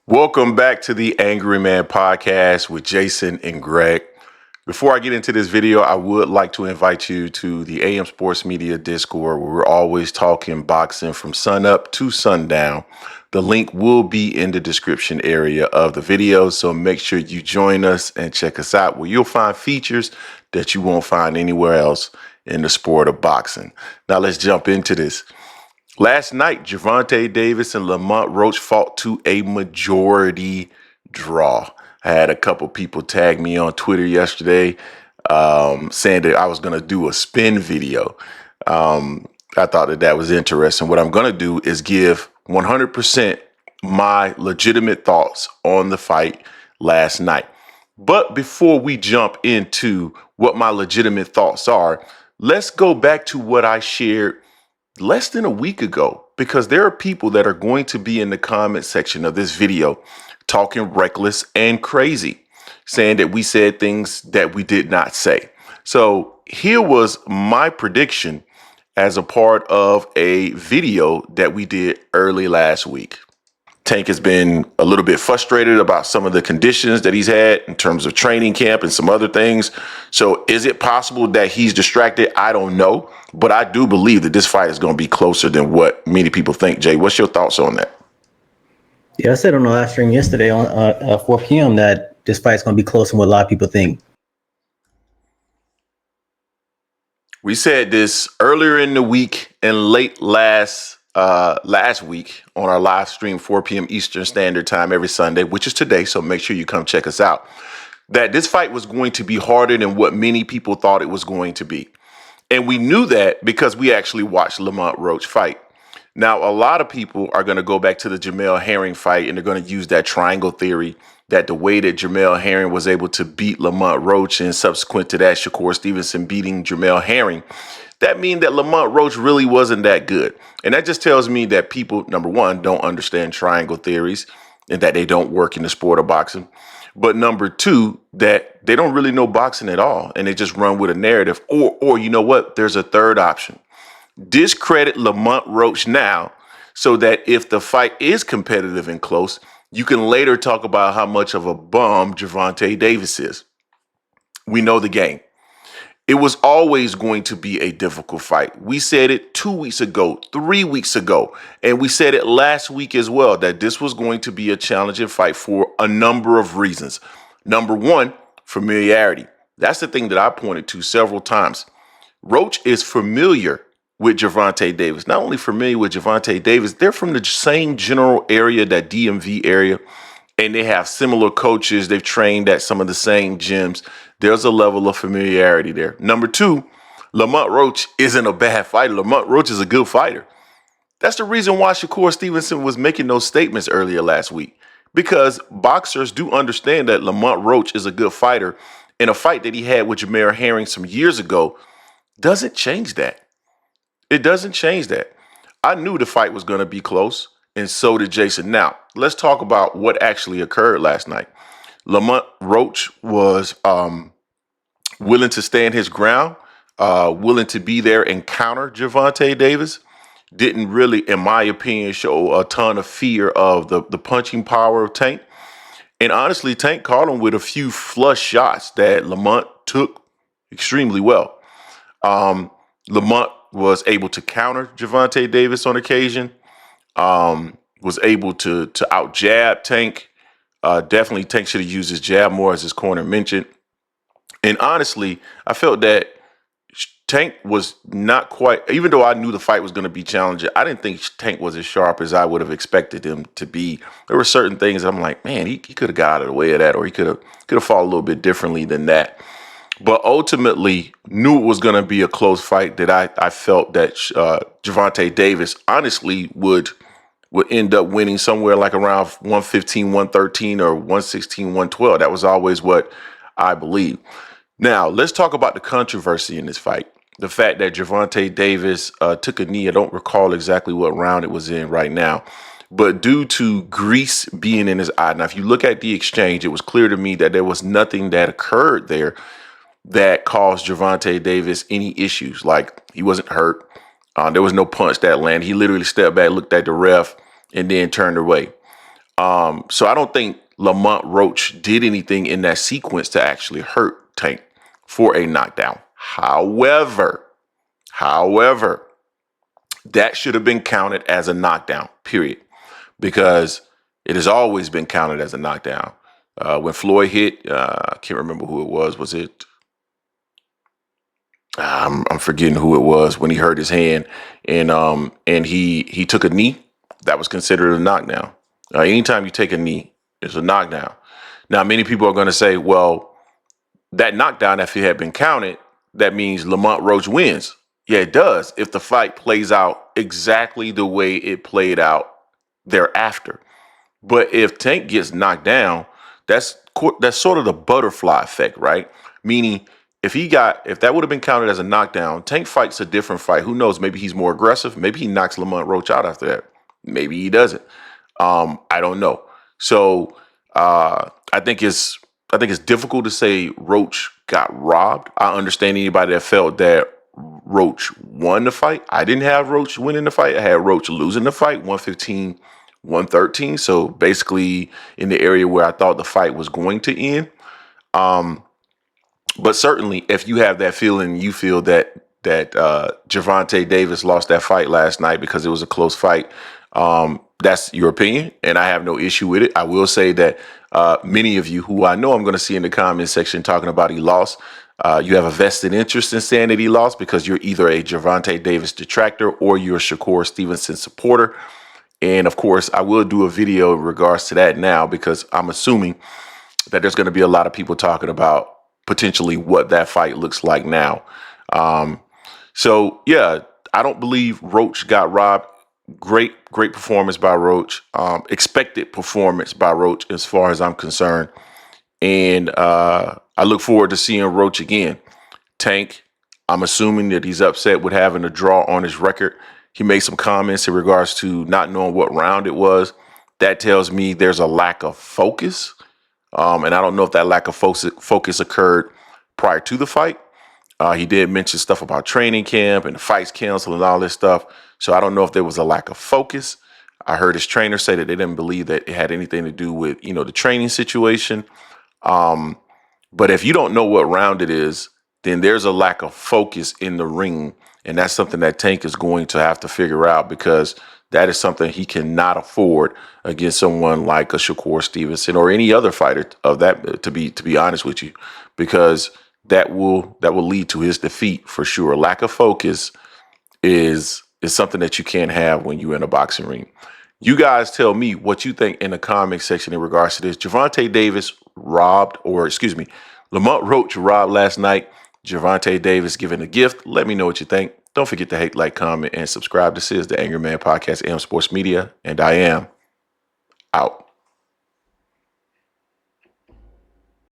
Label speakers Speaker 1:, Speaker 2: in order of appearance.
Speaker 1: Welcome back to the Angry Man Podcast with Jason and Greg. Before I get into this video, I would like to invite you to the AM Sports Media Discord where we're always talking boxing from sun up to sundown. The link will be in the description area of the video, so make sure you join us and check us out where you'll find features that you won't find anywhere else in the sport of boxing. Now let's jump into this. Last night, Gervonta Davis and Lamont Roach fought to a majority draw. I had a couple people tag me on Twitter yesterday saying that I was going to do a spin video. I thought that was interesting. What I'm going to do is give 100% my legitimate thoughts on the fight last night. But before we jump into what my legitimate thoughts are, let's go back to what I shared less than a week ago, because there are people that are going to be in the comment section of this video talking reckless and crazy, saying that we said things that we did not say. So here was my prediction as a part of a video that we did early last week. Tank has been a little bit frustrated about some of the conditions that he's had in terms of training camp and some other things. So is it possible that he's distracted? I don't know, but I do believe that this fight is going to be closer than what many people think. Jay, what's your thoughts on that?
Speaker 2: Yeah, I said on the live stream yesterday on 4 p.m. that this fight is going to be closer than what a lot of people think.
Speaker 1: We said this earlier in the week and late last week on our live stream, 4 p.m. Eastern Standard Time every Sunday, which is today. So make sure you come check us out. That this fight was going to be harder than what many people thought it was going to be. And we knew that because we actually watched Lamont Roach fight. Now, a lot of people are going to go back to the Jamel Herring fight and they're going to use that triangle theory, that the way that Jamel Herring was able to beat Lamont Roach and subsequent to that, Shakur Stevenson beating Jamel Herring, that means that Lamont Roach really wasn't that good. And that just tells me that people, number one, don't understand triangle theories and that they don't work in the sport of boxing. But number two, that they don't really know boxing at all and they just run with a narrative. Or you know what? There's a third option. Discredit Lamont Roach now so that if the fight is competitive and close, you can later talk about how much of a bum Gervonta Davis is. We know the game. It was always going to be a difficult fight. We said it 2 weeks ago, 3 weeks ago, and we said it last week as well, that this was going to be a challenging fight for a number of reasons. Number one, familiarity. That's the thing that I pointed to several times. Roach is familiar with Gervonta Davis. Not only familiar with Gervonta Davis, they're from the same general area, that DMV area, and they have similar coaches. They've trained at some of the same gyms. There's a level of familiarity there. Number two, Lamont Roach isn't a bad fighter. Lamont Roach is a good fighter. That's the reason why Shakur Stevenson was making those statements earlier last week, because boxers do understand that Lamont Roach is a good fighter, and a fight that he had with Jamel Herring some years ago doesn't change that. It doesn't change that. I knew the fight was going to be close, and so did Jason. Now, let's talk about what actually occurred last night. Lamont Roach was willing to stand his ground, willing to be there and counter Gervonta Davis. Didn't really, in my opinion, show a ton of fear of the punching power of Tank. And honestly, Tank caught him with a few flush shots that Lamont took extremely well. Lamont was able to counter Gervonta Davis on occasion, was able to out jab Tank. Definitely Tank should have used his jab more, as his corner mentioned. And honestly, I felt that Tank was not quite, even though I knew the fight was going to be challenging, I didn't think Tank was as sharp as I would have expected him to be. There were certain things I'm like, man, he could have got out of the way of that, or he could have fought a little bit differently than that. But ultimately, knew it was going to be a close fight, that I felt that Gervonta Davis honestly would end up winning somewhere like around 115, 113 or 116, 112. That was always what I believed. Now, let's talk about the controversy in this fight. The fact that Gervonta Davis took a knee. I don't recall exactly what round it was in right now. But due to grease being in his eye. Now, if you look at the exchange, it was clear to me that there was nothing that occurred there that caused Gervonta Davis any issues. Like, he wasn't hurt. There was no punch that landed. He literally stepped back, looked at the ref, and then turned away. So I don't think Lamont Roach did anything in that sequence to actually hurt Tank for a knockdown. However, that should have been counted as a knockdown, period, because it has always been counted as a knockdown. When Floyd hit, I can't remember who it was. Was it? I'm forgetting who it was when he hurt his hand, and he took a knee. That was considered a knockdown. Anytime you take a knee, it's a knockdown. Now, many people are going to say, well, that knockdown, if it had been counted, that means Lamont Roach wins. Yeah, it does if the fight plays out exactly the way it played out thereafter. But if Tank gets knocked down, that's sort of the butterfly effect, right? Meaning, if that would have been counted as a knockdown, Tank fights a different fight. Who knows? Maybe he's more aggressive. Maybe he knocks Lamont Roach out after that. Maybe he doesn't. I don't know. So I think it's difficult to say Roach got robbed. I understand anybody that felt that Roach won the fight. I didn't have Roach winning the fight. I had Roach losing the fight, 115, 113. So basically in the area where I thought the fight was going to end. But certainly if you have that feeling, you feel that Gervonta Davis lost that fight last night because it was a close fight. That's your opinion, and I have no issue with it. I will say that many of you who I know I'm going to see in the comment section talking about he lost, you have a vested interest in saying that he lost because you're either a Gervonta Davis detractor or you're a Shakur Stevenson supporter. And of course, I will do a video in regards to that now because I'm assuming that there's going to be a lot of people talking about potentially what that fight looks like now. So yeah, I don't believe Roach got robbed. Great performance by Roach. Expected performance by Roach as far as I'm concerned. And I look forward to seeing Roach again. Tank, I'm assuming that he's upset with having a draw on his record. He made some comments in regards to not knowing what round it was. That tells me there's a lack of focus. And I don't know if that lack of focus occurred prior to the fight. He did mention stuff about training camp and the fights canceled and all this stuff. So I don't know if there was a lack of focus. I heard his trainer say that they didn't believe that it had anything to do with, the training situation. But if you don't know what round it is, then there's a lack of focus in the ring. And that's something that Tank is going to have to figure out because that is something he cannot afford against someone like a Shakur Stevenson or any other fighter of that, to be honest with you, because that will lead to his defeat for sure. Lack of focus is something that you can't have when you're in a boxing ring. You guys tell me what you think in the comment section in regards to this. Gervonta Davis Lamont Roach robbed last night. Gervonta Davis given a gift. Let me know what you think. Don't forget to hate, like, comment, and subscribe. This is the Angry Man Podcast, AM Sports Media, and I am out.